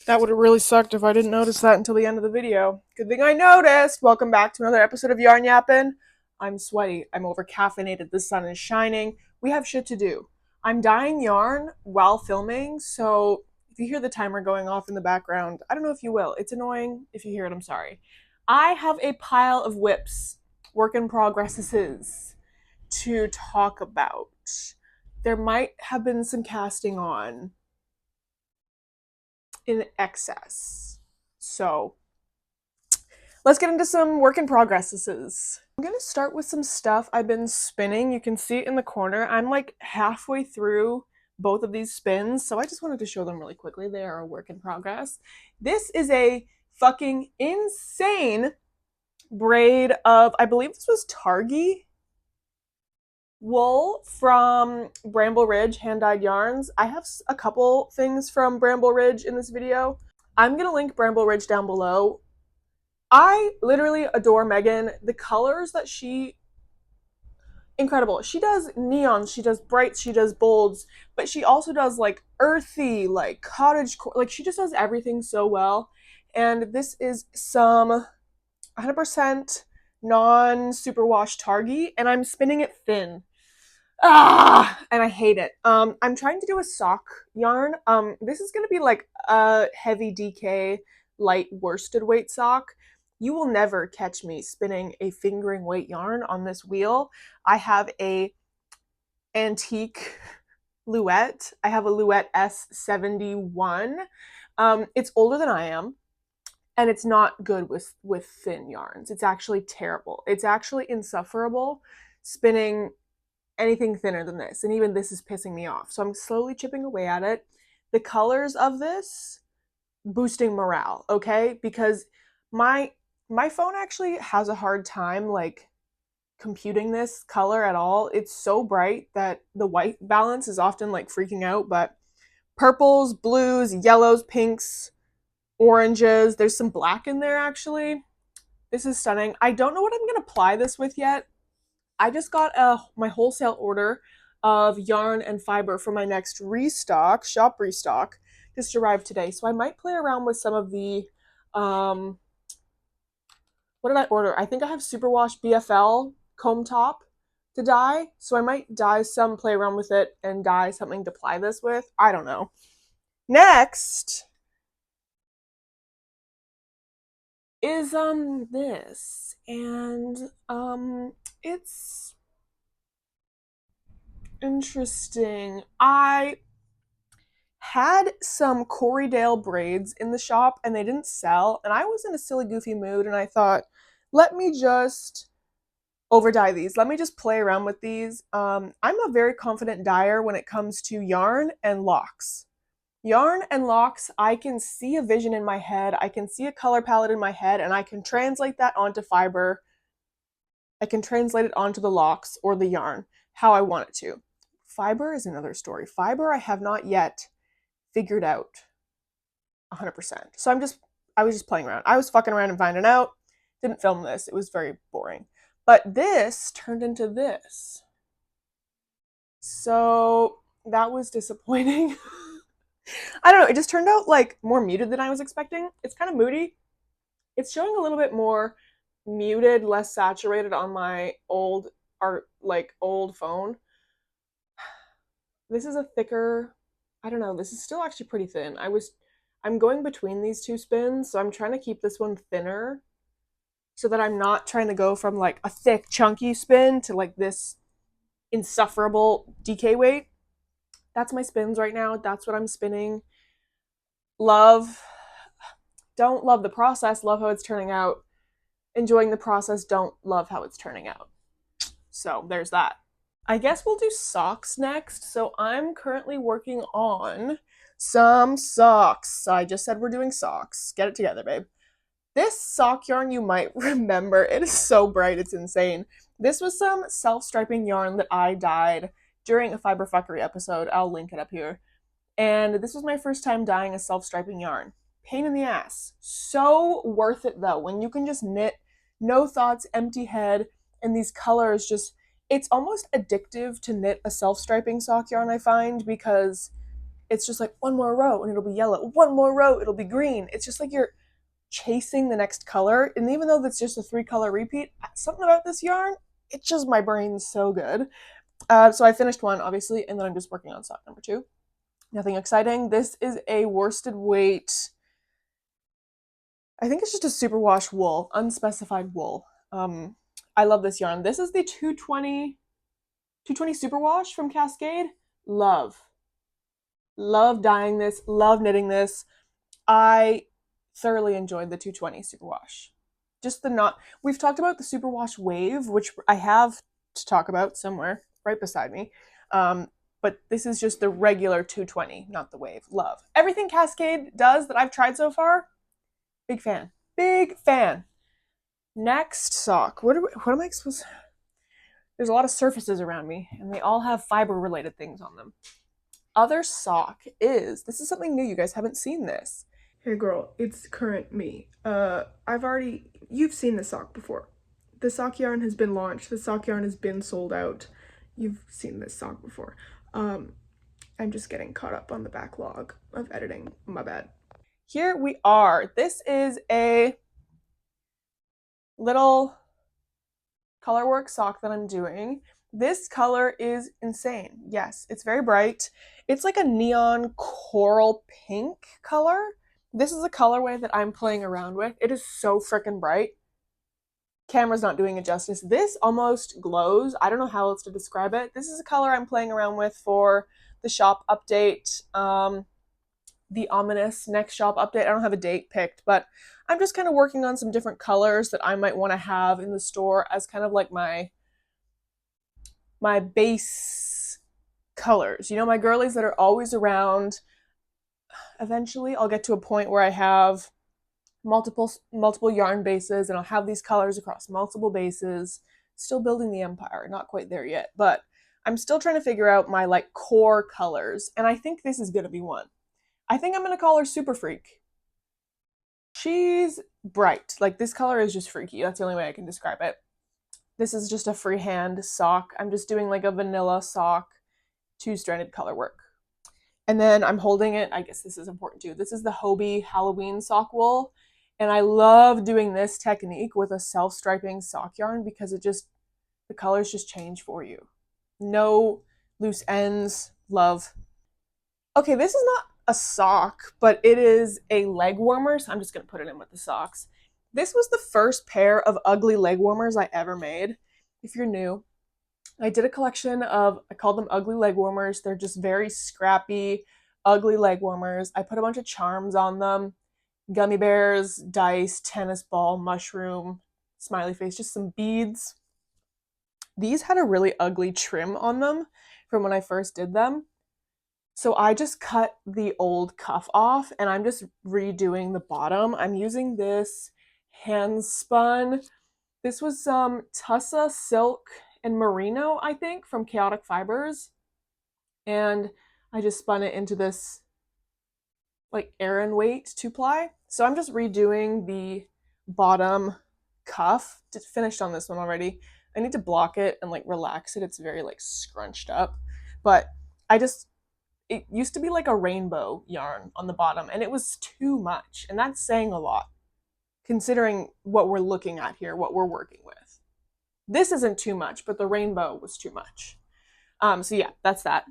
That would have really sucked if I didn't notice that until the end of the video. Good thing I noticed. Welcome back to another episode of Yarn Yappin'. I'm sweaty. I'm over caffeinated. The sun is shining. We have shit to do. I'm dyeing yarn while filming, so if you hear the timer going off in the background, I don't know if you will. It's annoying. If you hear it, I'm sorry. I have a pile of whips, work in progresses, to talk about. There might have been some casting on in excess. So let's get into some work in progresses. I'm gonna start with some stuff I've been spinning. You can see it in the corner. I'm like halfway through both of these spins, so I just wanted to show them really quickly. They are a work in progress. This is a fucking insane braid of, I believe this was Targi wool from Bramble Ridge hand-dyed yarns. I have a couple things from Bramble Ridge in this video. I'm gonna link Bramble Ridge down below. I literally adore Megan. The colors that incredible. She does neons, she does brights, she does bolds, but she also does like earthy, like cottage, like she just does everything so well. And this is some 100% non-superwash Targi, and I'm spinning it thin. And I hate it. I'm trying to do a sock yarn. This is gonna be like a heavy DK light worsted weight sock. You will never catch me spinning a fingering weight yarn on this wheel. I have a antique Luette. I have a Luette S71. It's older than I am, and it's not good with thin yarns. It's actually terrible. It's actually insufferable spinning anything thinner than this, and even this is pissing me off. So I'm slowly chipping away at it. The colors of this boosting morale, okay? Because my phone actually has a hard time like computing this color at all. It's so bright that the white balance is often like freaking out, but purples, blues, yellows, pinks, oranges, there's some black in there actually. This is stunning. I don't know what I'm going to apply this with yet. I just got my wholesale order of yarn and fiber for my next shop restock, just arrived today. So I might play around with some of the, what did I order? I think I have superwash BFL comb top to dye. So I might dye some, play around with it, and dye something to ply this with. I don't know. Next is this, and it's interesting. I had some Corriedale braids in the shop and they didn't sell, and I was in a silly goofy mood, and I thought, let me just over dye these. Let me just play around with these. I'm a very confident dyer when it comes to yarn and locks. Yarn and locks, I can see a vision in my head, I can see a color palette in my head, and I can translate that onto fiber. I can translate it onto the locks or the yarn how I want it to. Fiber is another story. Fiber I have not yet figured out 100%. So I was just playing around. I was fucking around and finding out. Didn't film this. It was very boring. But this turned into this. So that was disappointing. I don't know. It just turned out like more muted than I was expecting. It's kind of moody. It's showing a little bit more muted, less saturated on my old phone. This is a thicker, I don't know, this is still actually pretty thin. I'm going between these two spins, so I'm trying to keep this one thinner so that I'm not trying to go from like a thick, chunky spin to like this insufferable DK weight. That's my spins right now. That's what I'm spinning. Don't love the process, love how it's turning out. Enjoying the process, don't love how it's turning out. So there's that. I guess we'll do socks next. So I'm currently working on some socks. I just said we're doing socks. Get it together, babe. This sock yarn you might remember. It is so bright, it's insane. This was some self-striping yarn that I dyed during a fiber fuckery episode. I'll link it up here. And this was my first time dyeing a self-striping yarn. Pain in the ass. So worth it though, when you can just knit, no thoughts, empty head, and these colors it's almost addictive to knit a self-striping sock yarn, I find, because it's just like one more row and it'll be yellow, one more row, it'll be green. It's just like you're chasing the next color. And even though that's just a 3-color repeat, something about this yarn, it's just my brain's so good. So I finished one, obviously, and then I'm just working on sock number 2. Nothing exciting. This is a worsted weight. I think it's just a superwash wool, unspecified wool. I love this yarn. This is the 220 superwash from Cascade. Love dyeing this, love knitting this. I thoroughly enjoyed the 220 superwash. Just the knot. We've talked about the superwash wave, which I have to talk about somewhere right beside me. But this is just the regular 220, not the wave. Love. Everything Cascade does that I've tried so far, big fan. Big fan. Next sock. What am I supposed to... There's a lot of surfaces around me, and they all have fiber-related things on them. Other sock is... This is something new. You guys haven't seen this. Hey girl, it's current me. You've seen the sock before. The sock yarn has been launched. The sock yarn has been sold out. You've seen this sock before. I'm just getting caught up on the backlog of editing. My bad. Here we are. This is a little colorwork sock that I'm doing. This color is insane. Yes, it's very bright. It's like a neon coral pink color. This is a colorway that I'm playing around with. It is so freaking bright. Camera's not doing it justice. This almost glows. I don't know how else to describe it. This is a color I'm playing around with for the shop update, the ominous next shop update. I don't have a date picked, but I'm just kind of working on some different colors that I might want to have in the store as kind of like my base colors. You know, my girlies that are always around. Eventually, I'll get to a point where I have multiple yarn bases, and I'll have these colors across multiple bases. Still building the empire, not quite there yet, but I'm still trying to figure out my like core colors, and I think this is gonna be one. I think I'm gonna call her Super Freak. She's bright. Like, this color is just freaky. That's the only way I can describe it. This is just a freehand sock. I'm just doing like a vanilla sock, 2-stranded color work. And then I'm holding it, I guess this is important too. This is the Hobie Halloween sock wool. And I love doing this technique with a self-striping sock yarn because the colors just change for you. No loose ends. Love. Okay, this is not a sock, but it is a leg warmer, so I'm just gonna put it in with the socks. This was the first pair of ugly leg warmers I ever made. If you're new, I did a collection of, I called them ugly leg warmers. They're just very scrappy, ugly leg warmers. I put a bunch of charms on them. Gummy bears, dice, tennis ball, mushroom, smiley face, just some beads. These had a really ugly trim on them from when I first did them. So I just cut the old cuff off and I'm just redoing the bottom. I'm using this hand spun. This was some Tussa silk and merino, I think, from Chaotic Fibers. And I just spun it into this like Aran weight 2-ply. So I'm just redoing the bottom cuff. Finished on this one already. I need to block it and like relax it. It's very like scrunched up. But it used to be like a rainbow yarn on the bottom and it was too much. And that's saying a lot considering what we're looking at here, what we're working with. This isn't too much, but the rainbow was too much. So yeah, that's that.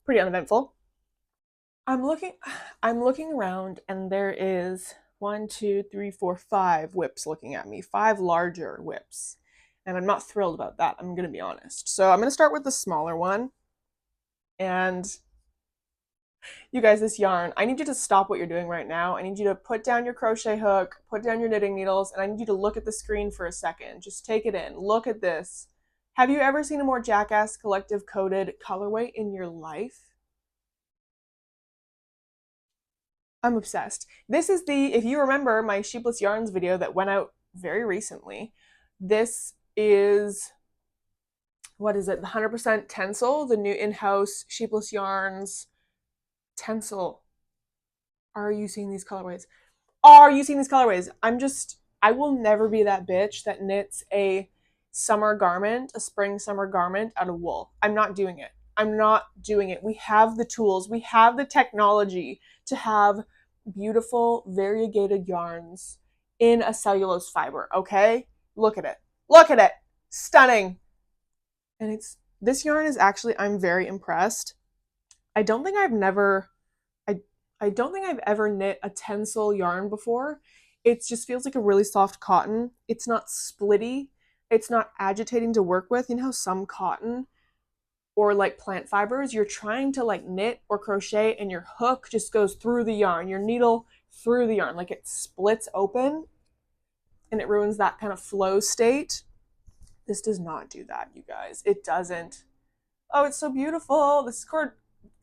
Pretty uneventful. I'm looking around and there is 1, 2, 3, 4, 5 whips looking at me, 5 larger whips. And I'm not thrilled about that, I'm gonna be honest. So I'm gonna start with the smaller one. And you guys, this yarn, I need you to stop what you're doing right now. I need you to put down your crochet hook, put down your knitting needles, and I need you to look at the screen for a second. Just take it in. Look at this. Have you ever seen a more Jackass Collective coded colorway in your life? I'm obsessed. This is if you remember my Sheepless Yarns video that went out very recently, this is, what is it, the 100% Tencel, the new in-house Sheepless Yarns Tencel. Are you seeing these colorways? Are you seeing these colorways? I will never be that bitch that knits a summer garment, a spring summer garment out of wool. I'm not doing it. I'm not doing it. We have the tools, we have the technology to have beautiful variegated yarns in a cellulose fiber, okay? Look at it. Look at it. Stunning. And this yarn is actually, I'm very impressed. I don't think I've never I don't think I've ever knit a tencel yarn before. It just feels like a really soft cotton. It's not splitty. It's not agitating to work with. You know how some cotton or like plant fibers, you're trying to like knit or crochet and your hook just goes through the yarn, your needle through the yarn, like it splits open and it ruins that kind of flow state. This does not do that, you guys. It doesn't. Oh, it's so beautiful.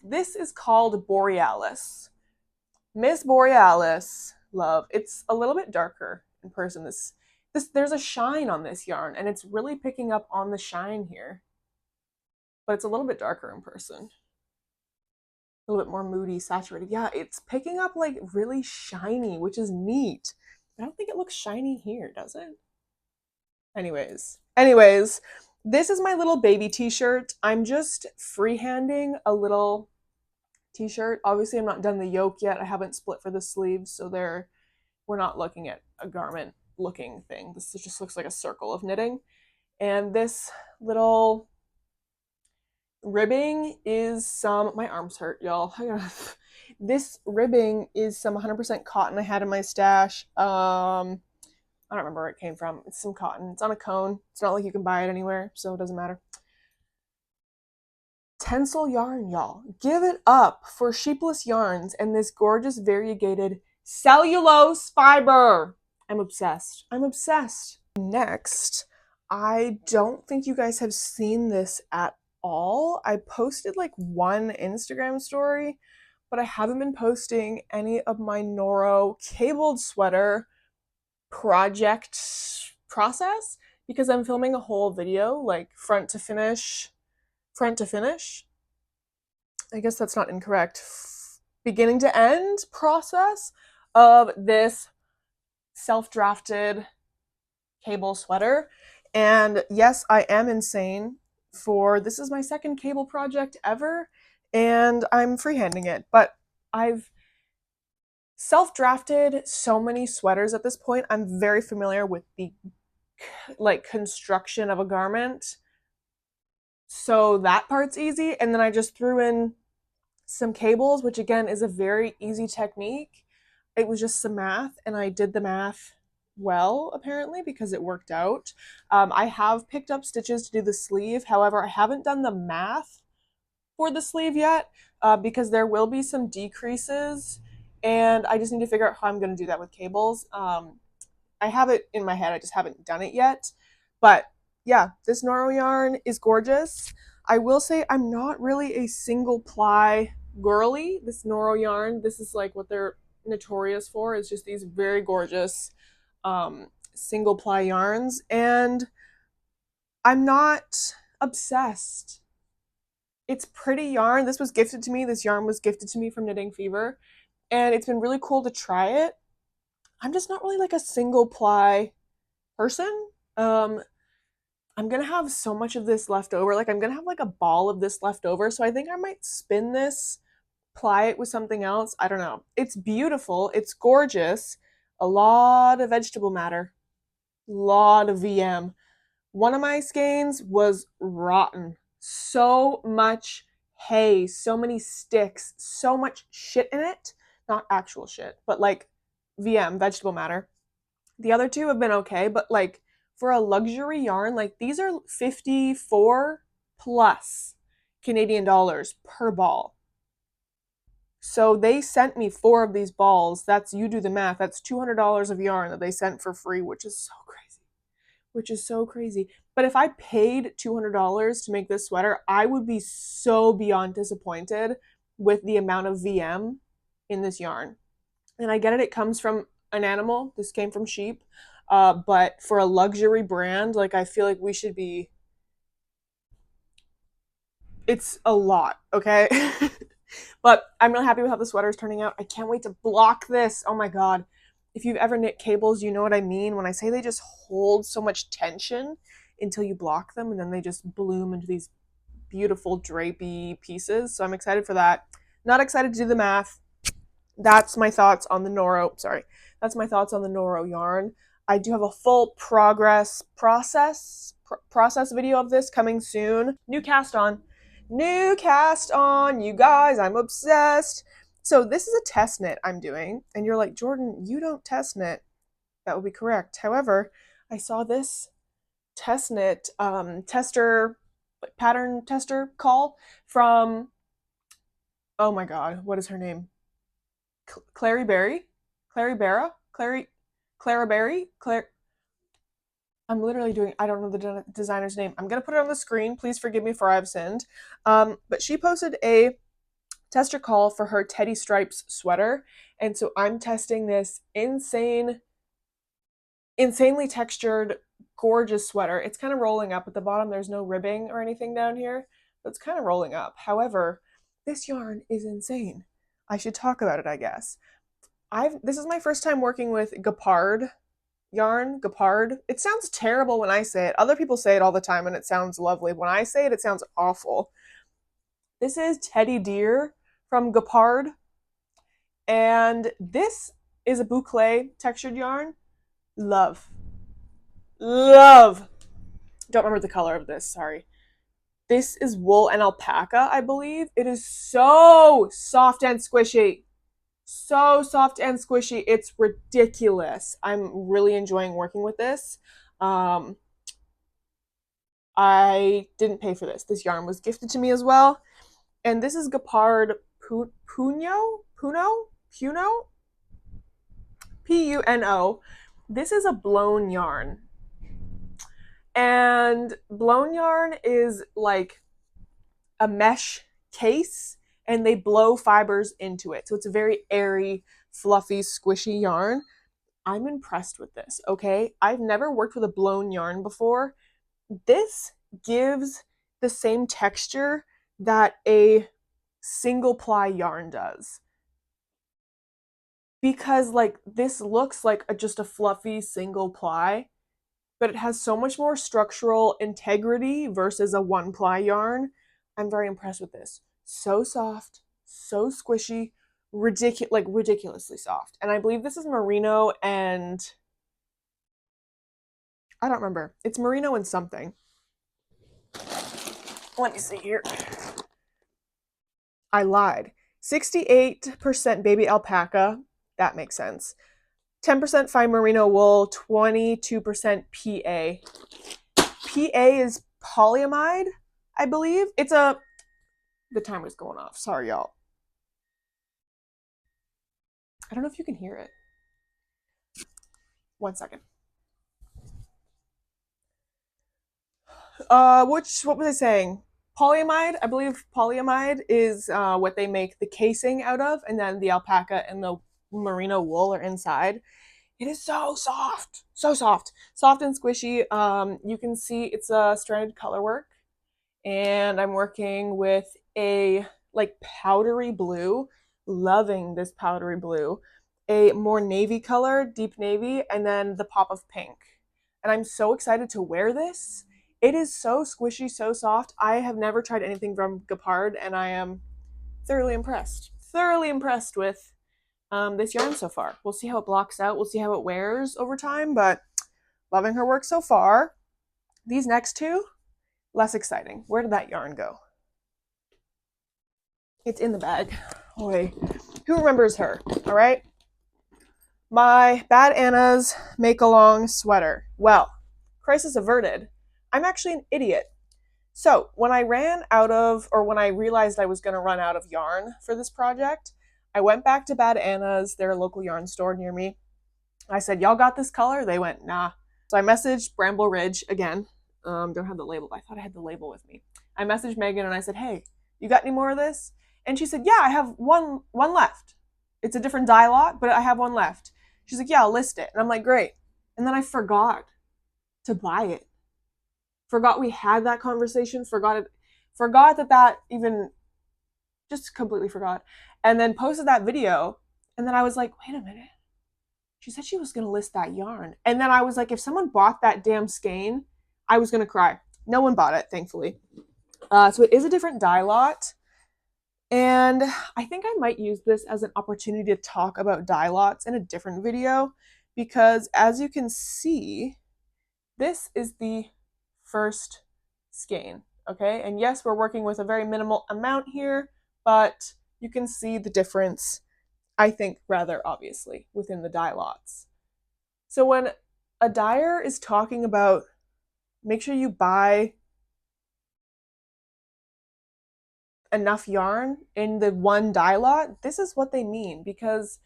This is called Borealis. Miss Borealis, love. It's a little bit darker in person. There's a shine on this yarn, and it's really picking up on the shine here. But it's a little bit darker in person. A little bit more moody, saturated. Yeah, it's picking up like really shiny, which is neat. I don't think it looks shiny here, does it? Anyways, this is my little baby t-shirt. I'm just freehanding a little t-shirt. Obviously, I'm not done the yoke yet. I haven't split for the sleeves, so we're not looking at a garment looking thing. This just looks like a circle of knitting. And this little ribbing is my arms hurt, y'all. This ribbing is some 100% cotton I had in my stash. I don't remember where it came from. It's some cotton. It's on a cone. It's not like you can buy it anywhere, so it doesn't matter. Tencel yarn, y'all. Give it up for Sheepless Yarns and this gorgeous variegated cellulose fiber. I'm obsessed. I'm obsessed. Next, I don't think you guys have seen this at all. I posted like one Instagram story, but I haven't been posting any of my Noro cabled sweater project process because I'm filming a whole video, like front to finish. I guess that's not incorrect. Beginning to end process of this self-drafted cable sweater. And yes, I am insane this is my second cable project ever, and I'm freehanding it, but I've self-drafted so many sweaters at this point. I'm very familiar with the like construction of a garment, so that part's easy. And then I just threw in some cables, which again is a very easy technique. It was just some math, and I did the math well, apparently, because it worked out. I have picked up stitches to do the sleeve. However, I haven't done the math for the sleeve yet because there will be some decreases, and I just need to figure out how I'm going to do that with cables. I have it in my head. I just haven't done it yet. But yeah, this Noro yarn is gorgeous. I will say I'm not really a single ply girly. This Noro yarn, this is like what they're notorious for, is just these very gorgeous single ply yarns. And I'm not obsessed. It's pretty yarn. This was gifted to me. This yarn was gifted to me from Knitting Fever. And it's been really cool to try it. I'm just not really like a single ply person. I'm gonna have so much of this left over. Like I'm gonna have like a ball of this left over. So I think I might spin this, ply it with something else. I don't know. It's beautiful. It's gorgeous. A lot of vegetable matter. Lot of VM. One of my skeins was rotten. So much hay, so many sticks, so much shit in it. Not actual shit, but like VM, vegetable matter. The other two have been okay, but like for a luxury yarn, like these are 54 plus Canadian dollars per ball. So they sent me 4 of these balls. You do the math. That's $200 of yarn that they sent for free, which is so crazy. But if I paid $200 to make this sweater, I would be so beyond disappointed with the amount of VM in this yarn. And I get it. It comes from an animal. This came from sheep. But for a luxury brand, like I feel like we should be, it's a lot, okay? But I'm really happy with how the sweater is turning out. I can't wait to block this. Oh my God. If you've ever knit cables, you know what I mean when I say they just hold so much tension until you block them and then they just bloom into these beautiful drapey pieces. So I'm excited for that. Not excited to do the math. That's my thoughts on the Noro. Sorry. That's my thoughts on the Noro yarn. I do have a full process video of this coming soon. New cast on. New cast on, you guys. I'm obsessed. So this is a test knit I'm doing. And you're like, Jordan, you don't test knit. That would be correct. However, I saw this test knit pattern tester call from, oh my god, what is her name? Clary Berry? Clary Barra? Clara Berry? I'm literally doing, I don't know the designer's name. I'm going to put it on the screen. Please forgive me for I've sinned. But she posted a tester call for her Teddy Stripes sweater. And so I'm testing this insanely textured, gorgeous sweater. It's kind of rolling up at the bottom. There's no ribbing or anything down here. But it's kind of rolling up. However, this yarn is insane. I should talk about it, I guess. This is my first time working with Gapard yarn. Gapard. It sounds terrible when I say it. Other people say it all the time and it sounds lovely. When I say it, it sounds awful. This is Teddy Deer from Gapard. And this is a boucle textured yarn. Love. Love. Don't remember the color of this, sorry. This is wool and alpaca, I believe. It is so soft and squishy. So soft and squishy. It's ridiculous. I'm really enjoying working with this. I didn't pay for this. This yarn was gifted to me as well. And this is Gapard Puno? Puno? This is a blown yarn. And blown yarn is like a mesh case and they blow fibers into it. So it's a very airy, fluffy, squishy yarn. I'm impressed with this, okay? I've never worked with a blown yarn before. This gives the same texture that a single ply yarn does. Because like this looks like just a fluffy single ply, but it has so much more structural integrity versus a one ply yarn. I'm very impressed with this. So soft, so squishy, ridiculously soft. And I believe this is merino and I don't remember. It's merino and something. Let me see here. I lied. 68% baby alpaca. That makes sense. 10% fine merino wool, 22% PA. PA is polyamide, I believe. The timer's going off. Sorry, y'all. I don't know if you can hear it. 1 second. What was I saying? Polyamide, I believe polyamide is what they make the casing out of, and then the alpaca and the merino wool are inside. It is so soft, soft and squishy. You can see it's a stranded color work, and I'm working with a like powdery blue, loving this powdery blue, a more navy color, deep navy, and then the pop of pink. And I'm so excited to wear this. It is so squishy, so soft. I have never tried anything from Gapard, and I am thoroughly impressed. Thoroughly impressed with this yarn so far. We'll see how it blocks out. We'll see how it wears over time, but loving her work so far. These next two, less exciting. Where did that yarn go? It's in the bag. Boy, who remembers her? All right. My Bad Anna's make-along sweater. Well, crisis averted. I'm actually an idiot. So when I realized I was going to run out of yarn for this project, I went back to Bad Anna's, their local yarn store near me. I said, y'all got this color? They went, nah. So I messaged Bramble Ridge again. Don't have the label. I thought I had the label with me. I messaged Megan and I said, hey, you got any more of this? And she said, yeah, I have one left. It's a different dye lot, but I have one left. She's like, yeah, I'll list it. And I'm like, great. And then I forgot to buy it. Forgot we had that conversation. Forgot that even, just completely forgot. And then posted that video. And then I was like, wait a minute. She said she was going to list that yarn. And then I was like, if someone bought that damn skein, I was going to cry. No one bought it, thankfully. So it is a different dye lot. And I think I might use this as an opportunity to talk about dye lots in a different video, because as you can see, this is the first skein, okay? And yes, we're working with a very minimal amount here, but you can see the difference, I think, rather obviously within the dye lots. So when a dyer is talking about make sure you buy enough yarn in the one dye lot, this is what they mean, because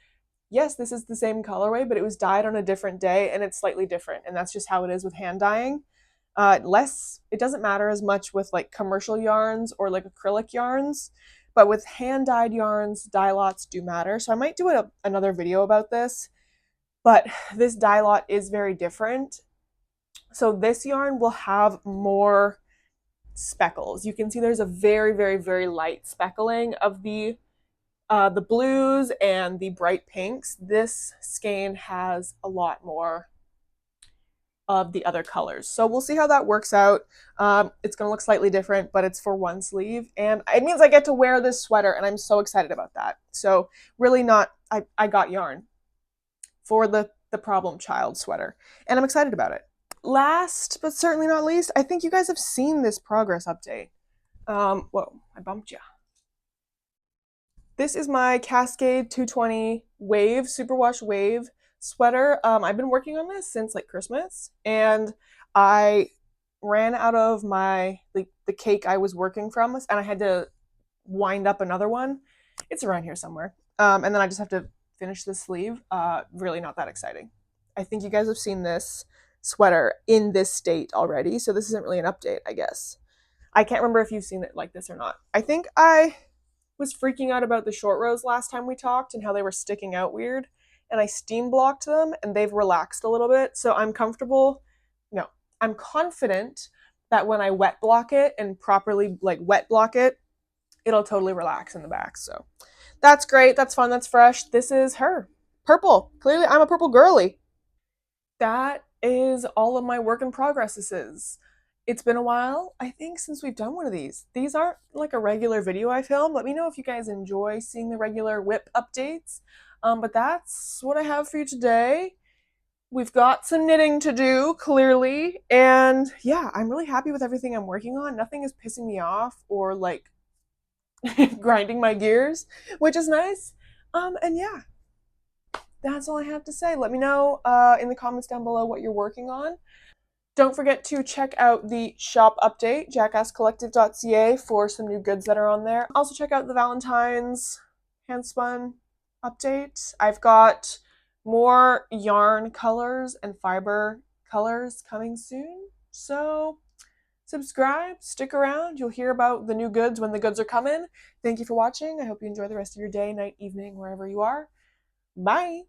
yes, this is the same colorway, but it was dyed on a different day and it's slightly different. And that's just how it is with hand dyeing. It doesn't matter as much with like commercial yarns or like acrylic yarns, but with hand dyed yarns, dye lots do matter. So I might do another video about this, but this dye lot is very different. So this yarn will have more speckles. You can see there's a very, very, very light speckling of the blues and the bright pinks. This skein has a lot more of the other colors. So we'll see how that works out. It's going to look slightly different, but it's for one sleeve. And it means I get to wear this sweater, and I'm so excited about that. So really not, I got yarn for the problem child sweater, and I'm excited about it. Last, but certainly not least, I think you guys have seen this progress update. Whoa, I bumped you. This is my Cascade 220 Wave, Superwash Wave sweater. I've been working on this since like Christmas, and I ran out of the cake I was working from, and I had to wind up another one. It's around here somewhere. And then I just have to finish the sleeve. Really not that exciting. I think you guys have seen this sweater in this state already, so this isn't really an update, I guess. I can't remember if you've seen it like this or not. I think I was freaking out about the short rows last time we talked and how they were sticking out weird, and I steam blocked them and they've relaxed a little bit, so I'm confident that when I wet block it and properly like wet block it, it'll totally relax in the back. So that's great, that's fun, that's fresh. This is her. Purple. Clearly I'm a purple girly. That is all of my work in progresses. It's been a while, I think, since we've done one of these. These aren't like a regular video I film. Let me know if you guys enjoy seeing the regular whip updates. But that's what I have for you today. We've got some knitting to do, clearly. And yeah, I'm really happy with everything I'm working on. Nothing is pissing me off or like grinding my gears, which is nice. And yeah, that's all I have to say. Let me know in the comments down below what you're working on. Don't forget to check out the shop update, JackassCollective.ca, for some new goods that are on there. Also check out the Valentine's handspun update. I've got more yarn colors and fiber colors coming soon. So subscribe, stick around. You'll hear about the new goods when the goods are coming. Thank you for watching. I hope you enjoy the rest of your day, night, evening, wherever you are. Bye!